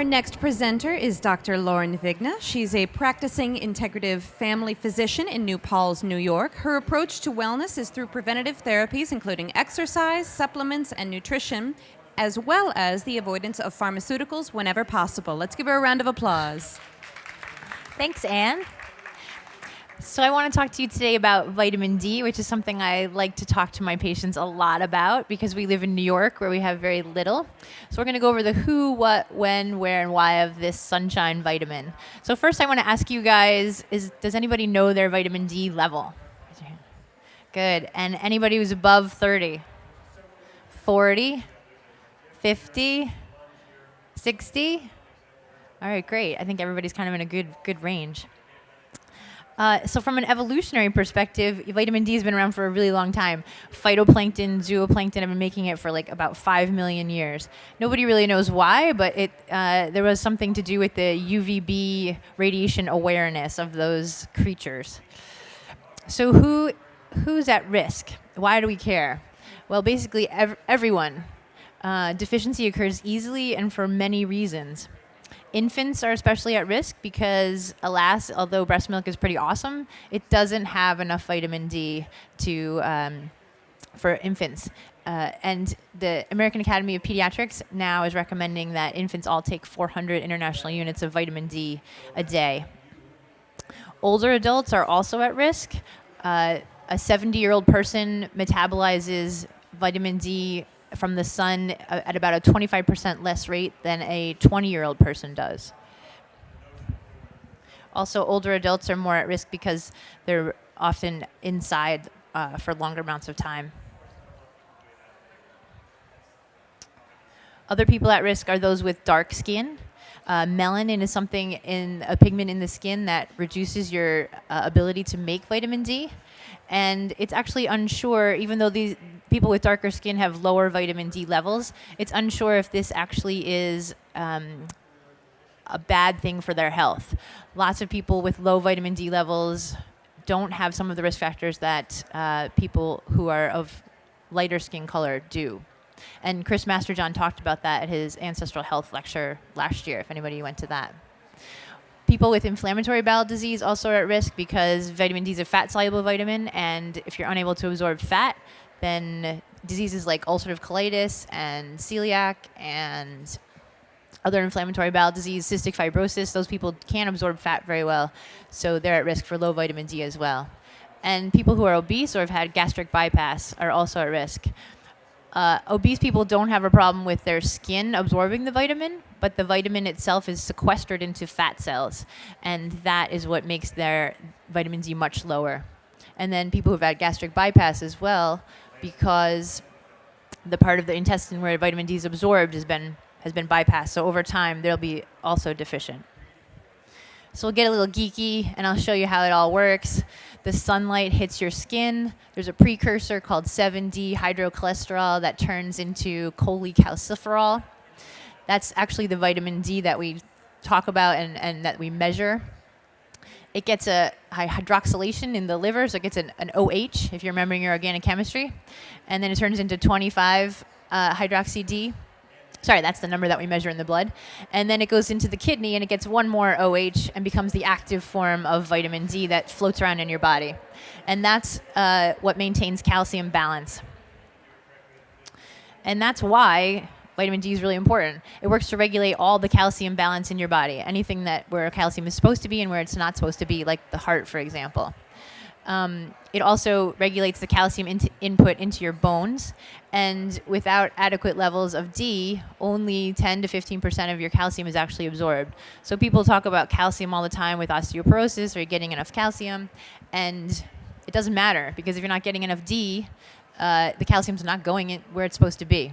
Our next presenter is Dr. Lauren Vigna. She's a practicing integrative family physician in New Paltz, New York. Her approach to wellness is through preventative therapies, including exercise, supplements, and nutrition, as well as the avoidance of pharmaceuticals whenever possible. Let's give her a round of applause. Thanks, Anne. So I want to talk to you today about vitamin D, which is something I like to talk to my patients a lot about because we live in New York where we have very little. So we're going to go over the who, what, when, where, and why of this sunshine vitamin. So first I want to ask you guys, does anybody know their vitamin D level? Good. And anybody who's above 30? 40? 50? 60? All right, great. I think everybody's kind of in a good range. So from an evolutionary perspective, vitamin D has been around for a really long time. Phytoplankton, zooplankton have been making it for like about 5 million years. Nobody really knows why, but there was something to do with the UVB radiation awareness of those creatures. So who's at risk? Why do we care? Well, basically everyone. Deficiency occurs easily and for many reasons. Infants are especially at risk because, alas, although breast milk is pretty awesome, it doesn't have enough vitamin D for infants. And the American Academy of Pediatrics now is recommending that infants all take 400 international units of vitamin D a day. Older adults are also at risk. A 70-year-old person metabolizes vitamin D from the sun at about a 25% less rate than a 20-year-old person does. Also, older adults are more at risk because they're often inside for longer amounts of time. Other people at risk are those with dark skin. Melanin is a pigment in the skin that reduces your ability to make vitamin D. And it's actually unsure, even though these people with darker skin have lower vitamin D levels, it's unsure if this actually is a bad thing for their health. Lots of people with low vitamin D levels don't have some of the risk factors that people who are of lighter skin color do. And Chris Masterjohn talked about that at his Ancestral Health lecture last year, if anybody went to that. People with inflammatory bowel disease also are at risk because vitamin D is a fat-soluble vitamin, and if you're unable to absorb fat, then diseases like ulcerative colitis and celiac and other inflammatory bowel disease, cystic fibrosis, those people can't absorb fat very well, so they're at risk for low vitamin D as well. And people who are obese or have had gastric bypass are also at risk. Obese people don't have a problem with their skin absorbing the vitamin, but the vitamin itself is sequestered into fat cells, and that is what makes their vitamin D much lower. And then people who've had gastric bypass as well, because the part of the intestine where vitamin D is absorbed has been bypassed. So over time, they'll be also deficient. So we'll get a little geeky, and I'll show you how it all works. The sunlight hits your skin. There's a precursor called 7D hydrocholesterol that turns into cholecalciferol. That's actually the vitamin D that we talk about and that we measure. It gets a hydroxylation in the liver, so it gets an OH, if you're remembering your organic chemistry. And then it turns into 25 hydroxy-D. Sorry, that's the number that we measure in the blood. And then it goes into the kidney, and it gets one more OH and becomes the active form of vitamin D that floats around in your body. And that's what maintains calcium balance. And that's why vitamin D is really important. It works to regulate all the calcium balance in your body, anything where calcium is supposed to be and where it's not supposed to be, like the heart, for example. It also regulates the calcium input into your bones, and without adequate levels of D, only 10 to 15% of your calcium is actually absorbed. So people talk about calcium all the time with osteoporosis, or getting enough calcium, and it doesn't matter, because if you're not getting enough D, the calcium's not going in where it's supposed to be.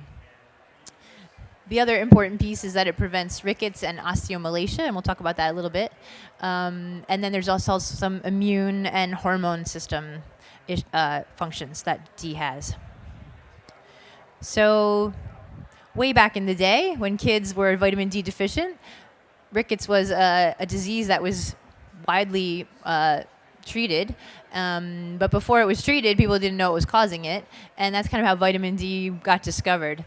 The other important piece is that it prevents rickets and osteomalacia, and we'll talk about that a little bit. And then there's also some immune and hormone system functions that D has. So way back in the day, when kids were vitamin D deficient, rickets was a disease that was widely treated. But before it was treated, people didn't know what was causing it. And that's kind of how vitamin D got discovered.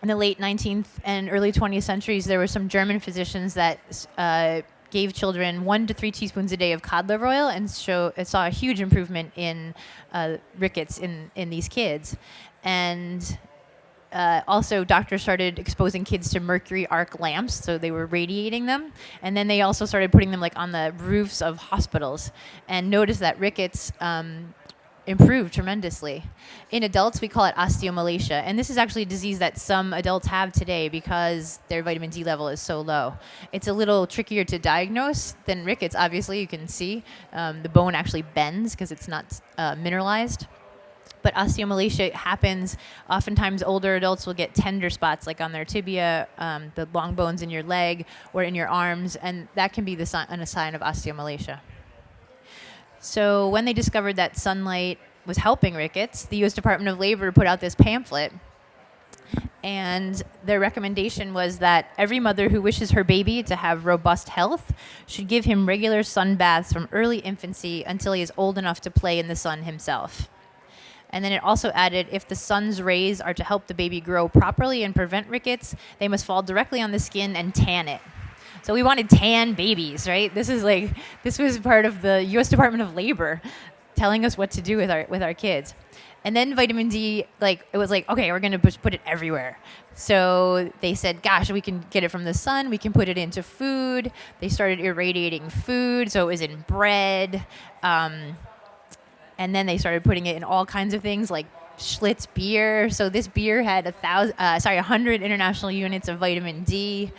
in the late 19th and early 20th centuries, there were some German physicians that gave children 1 to 3 teaspoons a day of cod liver oil, and it saw a huge improvement in rickets in these kids. And also, doctors started exposing kids to mercury arc lamps, so they were radiating them. And then they also started putting them like on the roofs of hospitals, and noticed that rickets improved tremendously. In adults, we call it osteomalacia, and this is actually a disease that some adults have today because their vitamin D level is so low. It's a little trickier to diagnose than rickets. Obviously, you can see the bone actually bends because it's not mineralized. But osteomalacia happens, oftentimes older adults will get tender spots like on their tibia, the long bones in your leg or in your arms, and that can be a sign of osteomalacia. So when they discovered that sunlight was helping rickets, the U.S. Department of Labor put out this pamphlet, and their recommendation was that every mother who wishes her baby to have robust health should give him regular sun baths from early infancy until he is old enough to play in the sun himself. And then it also added, if the sun's rays are to help the baby grow properly and prevent rickets, they must fall directly on the skin and tan it. So we wanted tan babies, right? This was part of the U.S. Department of Labor telling us what to do with our kids. And then vitamin D, it was like, okay, we're going to put it everywhere. So they said, gosh, we can get it from the sun. We can put it into food. They started irradiating food, so it was in bread. And then they started putting it in all kinds of things like Schlitz beer. So this beer had 100 international units of vitamin D,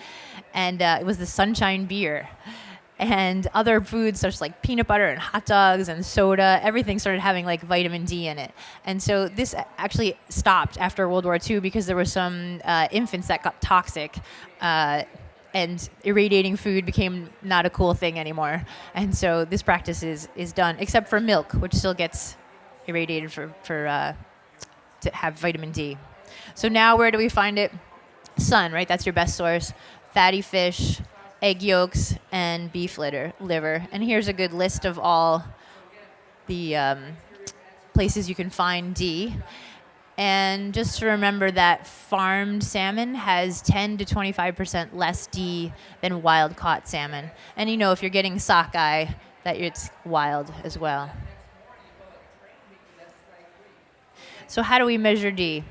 and it was the Sunshine beer. And other foods such like peanut butter and hot dogs and soda, everything started having like vitamin D in it. And so this actually stopped after World War II because there were some infants that got toxic. And irradiating food became not a cool thing anymore. And so this practice is done, except for milk, which still gets irradiated to have vitamin D. So now where do we find it? Sun, right? That's your best source. Fatty fish, egg yolks, and beef liver. And here's a good list of all the places you can find D. And just to remember that farmed salmon has 10 to 25% less D than wild-caught salmon. And if you're getting sockeye, that it's wild as well. So how do we measure D?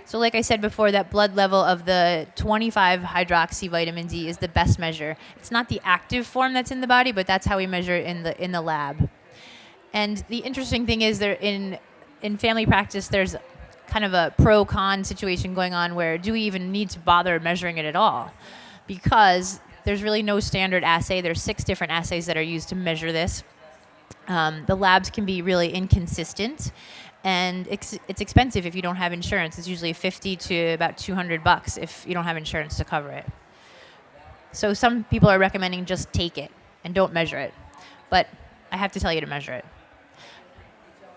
So like I said before, that blood level of the 25-hydroxy vitamin D is the best measure. It's not the active form that's in the body, but that's how we measure it in the lab. And the interesting thing is in family practice, there's kind of a pro-con situation going on where do we even need to bother measuring it at all? Because there's really no standard assay. There's 6 different assays that are used to measure this. The labs can be really inconsistent, and it's expensive if you don't have insurance. It's usually $50 to about $200 if you don't have insurance to cover it. So some people are recommending just take it and don't measure it. But I have to tell you to measure it.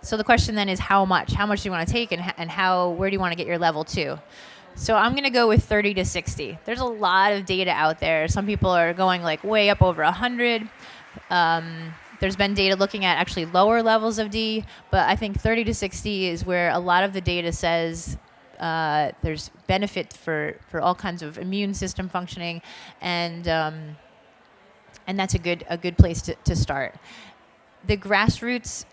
So the question then is how much? How much do you want to take, and where do you want to get your level to? So I'm going to go with 30 to 60. There's a lot of data out there. Some people are going like way up over 100. There's been data looking at actually lower levels of D, but I think 30 to 60 is where a lot of the data says there's benefit for all kinds of immune system functioning, and that's a good place to start. The grassroots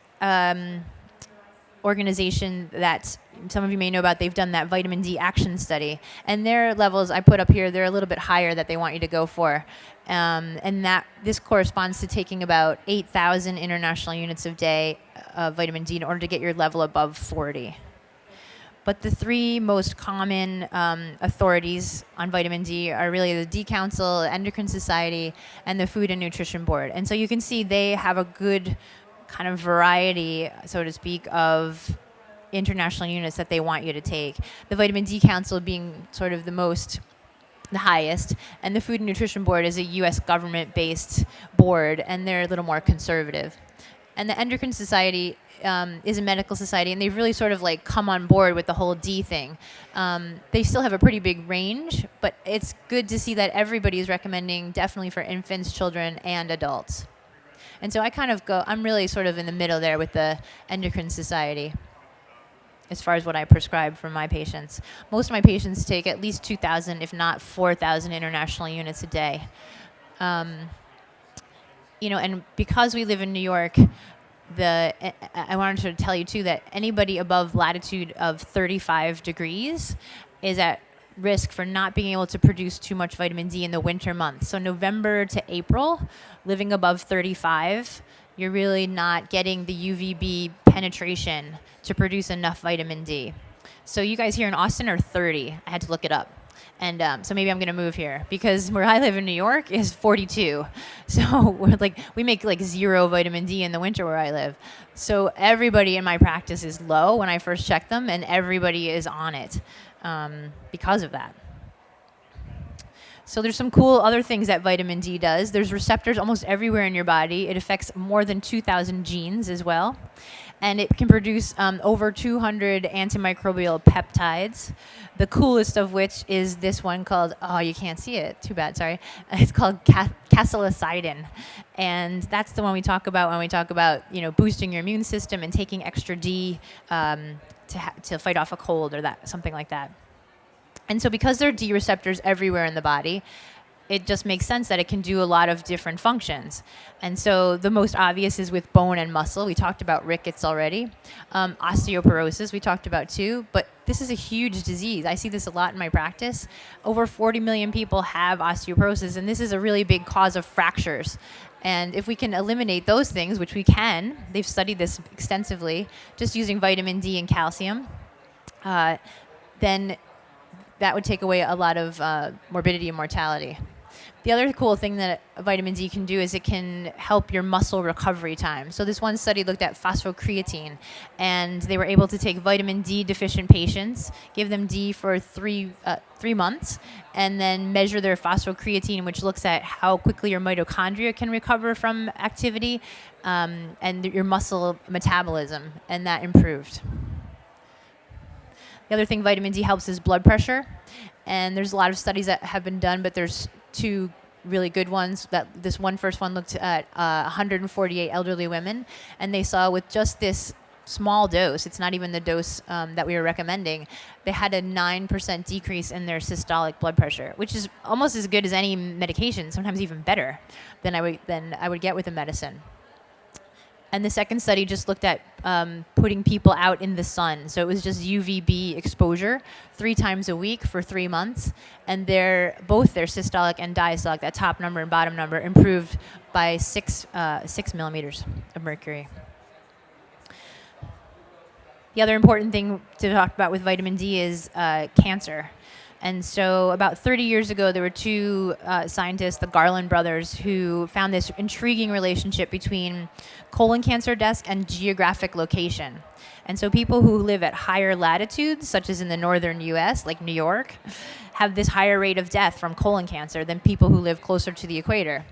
organization that some of you may know about, they've done that vitamin D action study, and their levels I put up here, they're a little bit higher that they want you to go for, and that this corresponds to taking about 8,000 international units of day of vitamin D in order to get your level above 40. But the 3 most common authorities on vitamin D are really the D Council, Endocrine Society, and the Food and Nutrition Board. And so you can see they have a good kind of variety, so to speak, of international units that they want you to take. The Vitamin D Council being sort of the highest, and the Food and Nutrition Board is a U.S. government-based board, and they're a little more conservative. And the Endocrine Society is a medical society, and they've really sort of like come on board with the whole D thing. They still have a pretty big range, but it's good to see that everybody is recommending definitely for infants, children, and adults. And so I'm really sort of in the middle there with the Endocrine Society. as far as what I prescribe for my patients. Most of my patients take at least 2,000, if not 4,000 international units a day. And because we live in New York, I wanted to tell you too that anybody above latitude of 35 degrees is at risk for not being able to produce too much vitamin D in the winter months. So November to April, living above 35, you're really not getting the UVB penetration to produce enough vitamin D. So you guys here in Austin are 30. I had to look it up. And so maybe I'm going to move here because where I live in New York is 42. So we make like 0 vitamin D in the winter where I live. So everybody in my practice is low when I first check them, and everybody is on it because of that. So there's some cool other things that vitamin D does. There's receptors almost everywhere in your body. It affects more than 2,000 genes as well. And it can produce over 200 antimicrobial peptides, the coolest of which is this one called, oh, you can't see it. Too bad, sorry. It's called cathelicidin. And that's the one we talk about when we talk about, boosting your immune system and taking extra D to fight off a cold or something like that. And so because there are D receptors everywhere in the body, it just makes sense that it can do a lot of different functions. And so the most obvious is with bone and muscle. We talked about rickets already. Osteoporosis we talked about too, but this is a huge disease. I see this a lot in my practice. Over 40 million people have osteoporosis, and this is a really big cause of fractures. And if we can eliminate those things, which we can, they've studied this extensively, just using vitamin D and calcium, then that would take away a lot of morbidity and mortality. The other cool thing that vitamin D can do is it can help your muscle recovery time. So this one study looked at phosphocreatine, and they were able to take vitamin D deficient patients, give them D for 3 months, and then measure their phosphocreatine, which looks at how quickly your mitochondria can recover from activity and your muscle metabolism, and that improved. The other thing vitamin D helps is blood pressure. And there's a lot of studies that have been done, but there's 2 really good ones. This first one looked at 148 elderly women, and they saw with just this small dose, it's not even the dose that we were recommending, they had a 9% decrease in their systolic blood pressure, which is almost as good as any medication, sometimes even better than I would get with a medicine. And the second study just looked at putting people out in the sun. So it was just UVB exposure 3 times a week for 3 months. And both their systolic and diastolic, that top number and bottom number, improved by 6 millimeters of mercury. The other important thing to talk about with vitamin D is cancer. And so about 30 years ago, there were 2 scientists, the Garland brothers, who found this intriguing relationship between colon cancer deaths and geographic location. And so people who live at higher latitudes, such as in the northern U.S., like New York, have this higher rate of death from colon cancer than people who live closer to the equator.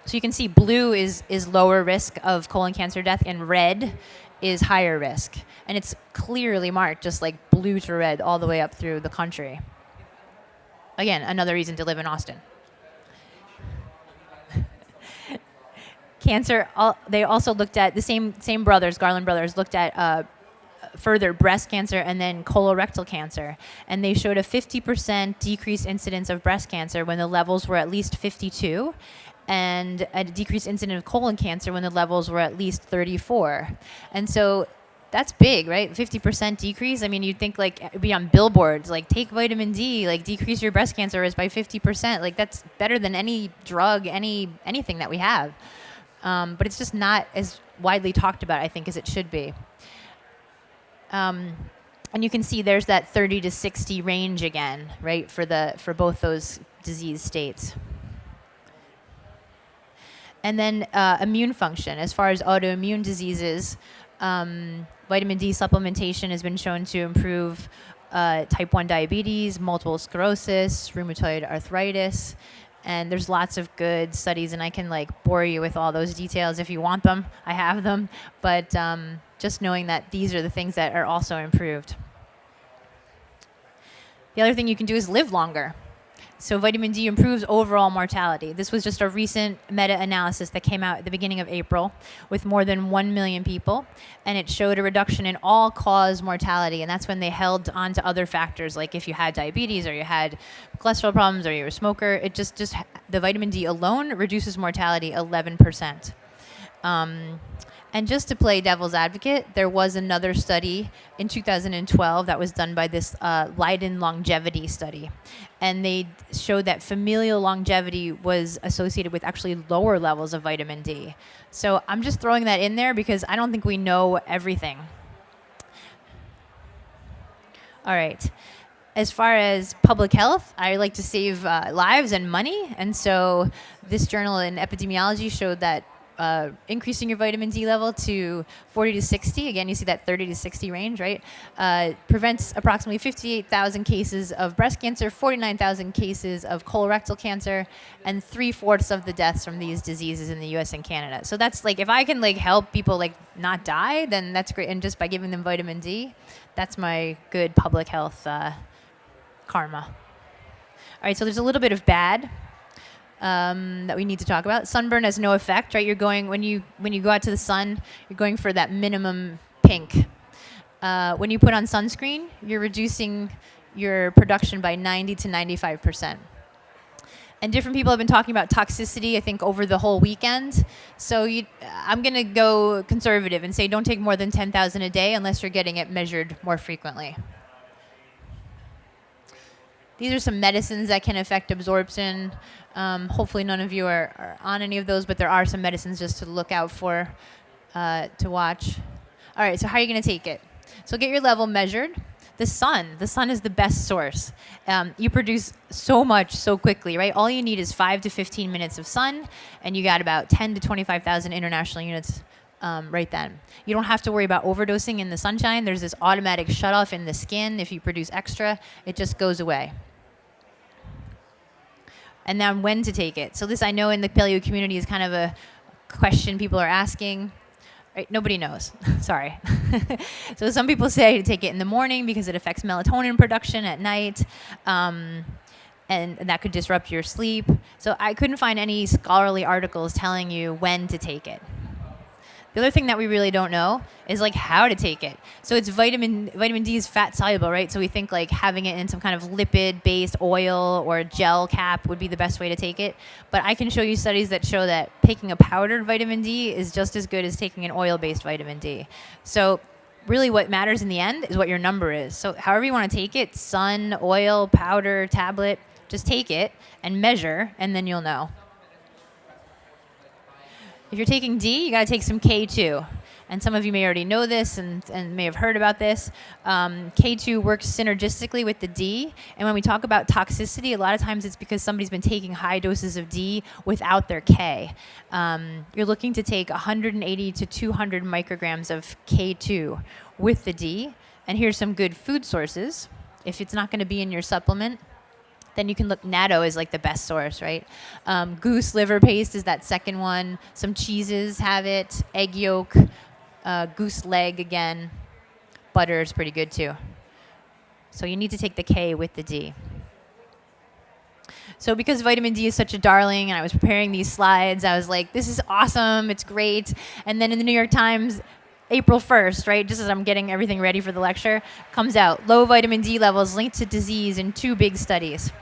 So you can see blue is lower risk of colon cancer death, and red is higher risk. And it's clearly marked, just like blue to red, all the way up through the country. Again, another reason to live in Austin. Cancer, they also looked at, the same brothers, Garland brothers, looked at further breast cancer and then colorectal cancer. And they showed a 50% decreased incidence of breast cancer when the levels were at least 52, and a decreased incidence of colon cancer when the levels were at least 34. And so that's big, right? 50% decrease. I mean, you'd think like it'd be on billboards, like take vitamin D, like decrease your breast cancer risk by 50%. Like that's better than any drug, anything that we have. But it's just not as widely talked about, I think, as it should be. And you can see there's that 30 to 60 range again, right, for both those disease states. And then immune function. As far as autoimmune diseases, vitamin D supplementation has been shown to improve type 1 diabetes, multiple sclerosis, rheumatoid arthritis. And there's lots of good studies, and I can bore you with all those details if you want them. I have them. But just knowing that these are the things that are also improved. The other thing you can do is live longer. So vitamin D improves overall mortality. This was just a recent meta-analysis that came out at the beginning of April with more than 1 million people, and it showed a reduction in all-cause mortality, and that's when they held on to other factors, like if you had diabetes or you had cholesterol problems or you were a smoker. It just the vitamin D alone reduces mortality 11%. And just to play devil's advocate, there was another study in 2012 that was done by this Leiden longevity study. And they showed that familial longevity was associated with actually lower levels of vitamin D. So I'm just throwing that in there because I don't think we know everything. All right. As far as public health, I like to save lives and money. And so this journal in epidemiology showed that increasing your vitamin D level to 40 to 60, again, you see that 30 to 60 range, right? Prevents approximately 58,000 cases of breast cancer, 49,000 cases of colorectal cancer, and 3/4 of the deaths from these diseases in the US and Canada. So that's like, if I can like help people like not die, then that's great. And just by giving them vitamin D, that's my good public health karma. All right, so there's a little bit of bad that we need to talk about. Sunburn has no effect, right? You're going when you go out to the sun, you're going for that minimum pink. When you put on sunscreen, you're reducing your production by 90 to 95%. And different people have been talking about toxicity, I think, over the whole weekend. So I'm going to go conservative and say don't take more than 10,000 a day unless you're getting it measured more frequently. These are some medicines that can affect absorption. Hopefully none of you are on any of those, but there are some medicines just to look out for, to watch. All right, so how are you going to take it? So get your level measured. The sun is the best source. You produce so much so quickly, right? All you need is 5 to 15 minutes of sun, and you got about 10 to 25,000 international units right then. You don't have to worry about overdosing in the sunshine. There's this automatic shutoff in the skin. If you produce extra, it just goes away. And then when to take it. So this, I know in the paleo community, is kind of a question people are asking. Right? Nobody knows. Sorry. So some people say to take it in the morning because it affects melatonin production at night. And that could disrupt your sleep. So I couldn't find any scholarly articles telling you when to take it. The other thing that we really don't know is like how to take it. So it's vitamin D is fat soluble, right? So we think like having it in some kind of lipid-based oil or gel cap would be the best way to take it. But I can show you studies that show that taking a powdered vitamin D is just as good as taking an oil-based vitamin D. So really what matters in the end is what your number is. So however you want to take it, sun, oil, powder, tablet, just take it and measure, and then you'll know. If you're taking D, you got to take some K2. And some of you may already know this and may have heard about this. K2 works synergistically with the D. And when we talk about toxicity, a lot of times it's because somebody's been taking high doses of D without their K. You're looking to take 180 to 200 micrograms of K2 with the D. And here's some good food sources. If it's not going to be in your supplement, then you can look, natto is like the best source, right? Goose liver paste is that second one. Some cheeses have it. Egg yolk, goose leg again. Butter is pretty good too. So you need to take the K with the D. So because vitamin D is such a darling, and I was preparing these slides, I was like, this is awesome, it's great. And then in the New York Times, April 1st, right, just as I'm getting everything ready for the lecture, comes out, low vitamin D levels linked to disease in 2 big studies.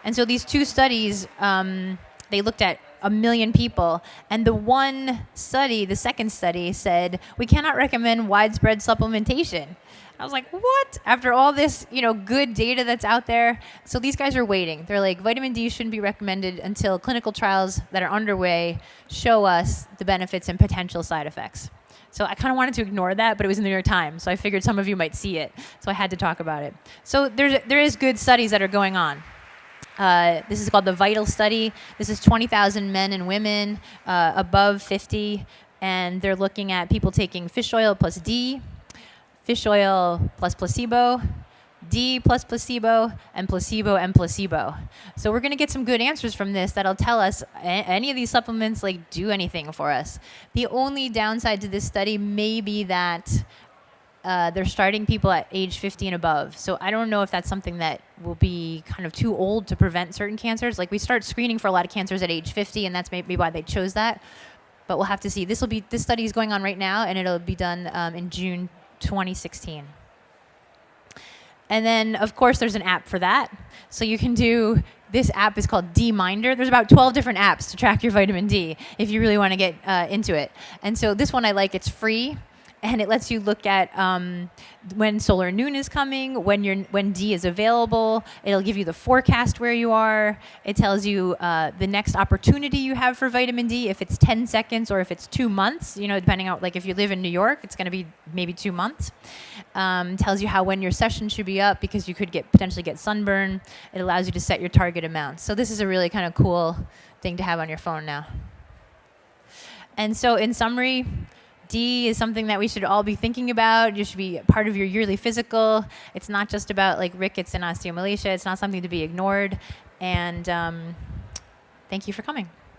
And so these 2 studies, they looked at 1 million people, and the second study said, we cannot recommend widespread supplementation. I was like, what? After all this, good data that's out there. So these guys are waiting. They're like, vitamin D shouldn't be recommended until clinical trials that are underway show us the benefits and potential side effects. So I kind of wanted to ignore that, but it was in the New York Times, so I figured some of you might see it. So I had to talk about it. So there is good studies that are going on. This is called the VITAL study. This is 20,000 men and women above 50, and they're looking at people taking fish oil plus D, fish oil plus placebo, D plus placebo, and placebo and placebo. So we're going to get some good answers from this that'll tell us any of these supplements do anything for us. The only downside to this study may be that they're starting people at age 50 and above. So I don't know if that's something that will be kind of too old to prevent certain cancers. Like we start screening for a lot of cancers at age 50, and that's maybe why they chose that. But we'll have to see. This study is going on right now, and it'll be done in June 2016. And then, of course, there's an app for that. So you can do, this app is called DMinder. There's about 12 different apps to track your vitamin D if you really want to get into it. And so this one I like, it's free. And it lets you look at when solar noon is coming, when D is available. It'll give you the forecast where you are. It tells you the next opportunity you have for vitamin D, if it's 10 seconds or if it's 2 months. You know, depending on, like if you live in New York, it's going to be maybe 2 months. Tells you when your session should be up because you could potentially get sunburn. It allows you to set your target amounts. So this is a really kind of cool thing to have on your phone now. And so in summary, D is something that we should all be thinking about. It should be part of your yearly physical. It's not just about like rickets and osteomalacia. It's not something to be ignored. And thank you for coming.